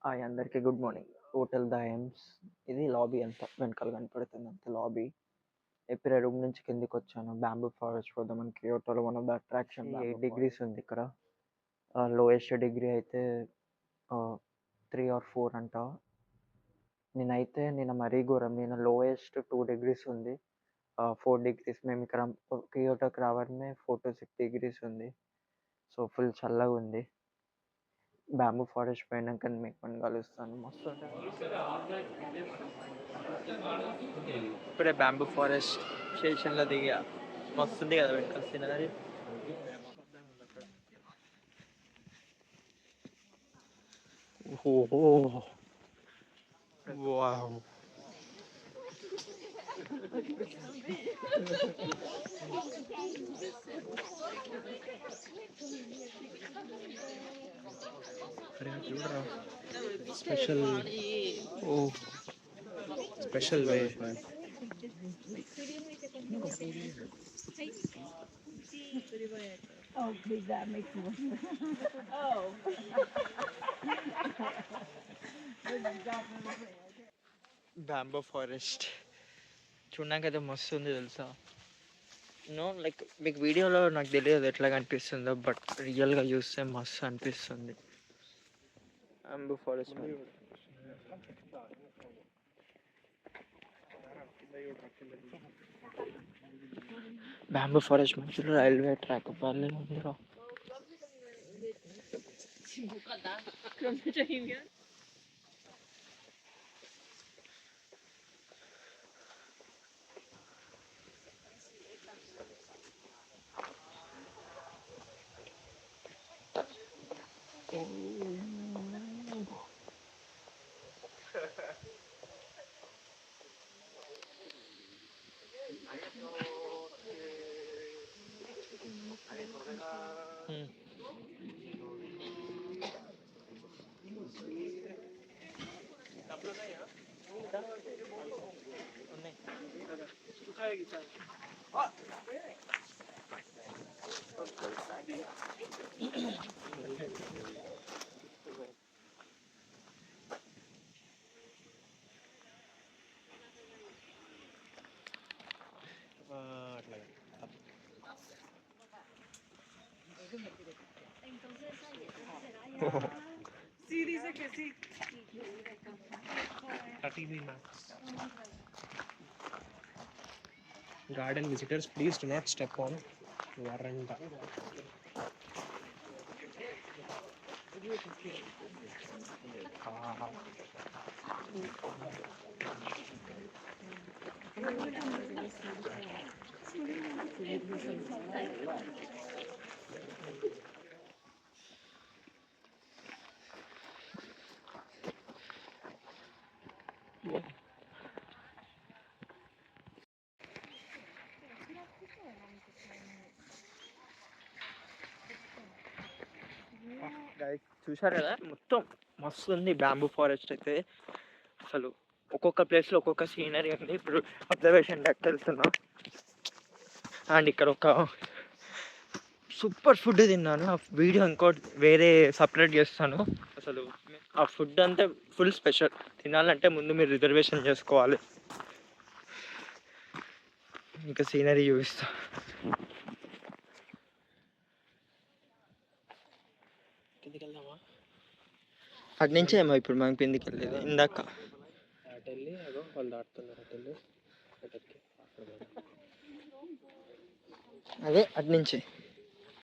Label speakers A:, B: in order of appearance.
A: Hi అందరికీ good morning. Hotel the ఎమ్స్. ఇది లాబీ అంతా వెనకాల కనపడుతుంది అంత లాబీ. ఇప్పుడే రూమ్ నుంచి కిందికి వచ్చాను. బ్యాంబూ ఫారెస్ట్ పోదామని కియోటోలో one of the attraction. 8 degrees ఉంది ఇక్కడ. లోయెస్ట్ డిగ్రీ అయితే 3 or 4 అంట. నిన్న మరీ ఘోరం. నిన్న లోయెస్ట్ 2 degrees ఉంది. 4 degrees మేము ఇక్కడ కియోటోకి రావడమే 4 to 6 degrees ఉంది. సో ఫుల్ చల్లగా ఉంది. బ్యాంబూ ఫారెస్ట్ పోయినాక మీకు కలుస్తాను. మస్తు ఉంటుంది. ఇప్పుడే బ్యాంబూ ఫారెస్ట్ స్టేషన్లో దిగా. మస్తుంది కదా వెనకాల సీనరీ. ఓహో wow.
B: Special,
A: oh
B: special way.
C: Oh, please, that makes more sense. Oh.
A: Bamboo forest చూడడానికైతే మస్తు ఉంది తెలుసా. లైక్ మీకు వీడియోలో నాకు తెలియదు ఎట్లా కనిపిస్తుందో, బట్ రియల్గా చూస్తే మస్తు అనిపిస్తుంది బ్యాంబూ ఫారెస్ట్. బ్యాంబూ ఫారెస్ట్ మధ్యలో రైల్వే ట్రాక్ పర్లే ఉందిరా.
C: See, these are good. See.
B: 30 max. Garden visitors, please do not step on veranda.
A: చూసారు కదా, మొత్తం మస్తు ఉంది బ్యాంబూ ఫారెస్ట్ అయితే. అసలు ఒక్కొక్క ప్లేస్లో ఒక్కొక్క సీనరీ ఉంది. ఇప్పుడు అబ్జర్వేషన్ డెక్ వెళ్తున్నా అండ్ ఇక్కడ ఒక సూపర్ ఫుడ్ తిన్నాను. ఆ వీడియో ఇంకోటి వేరే సపరేట్ చేస్తాను. అసలు ఆ ఫుడ్ అంతా ఫుల్ స్పెషల్. తినాలంటే ముందు మీరు రిజర్వేషన్ చేసుకోవాలి. ఇంకా సీనరీ చూపిస్తా. కిందికి వెళ్దామా? అటు నుంచే ఏమో ఇప్పుడు మనం కిందికి వెళ్ళేది. ఇందాక
B: అటు వెళ్ళి అదో వాళ్ళు దాటుతున్నారు. అటు వెళ్ళి
A: అదే అటు నుంచే.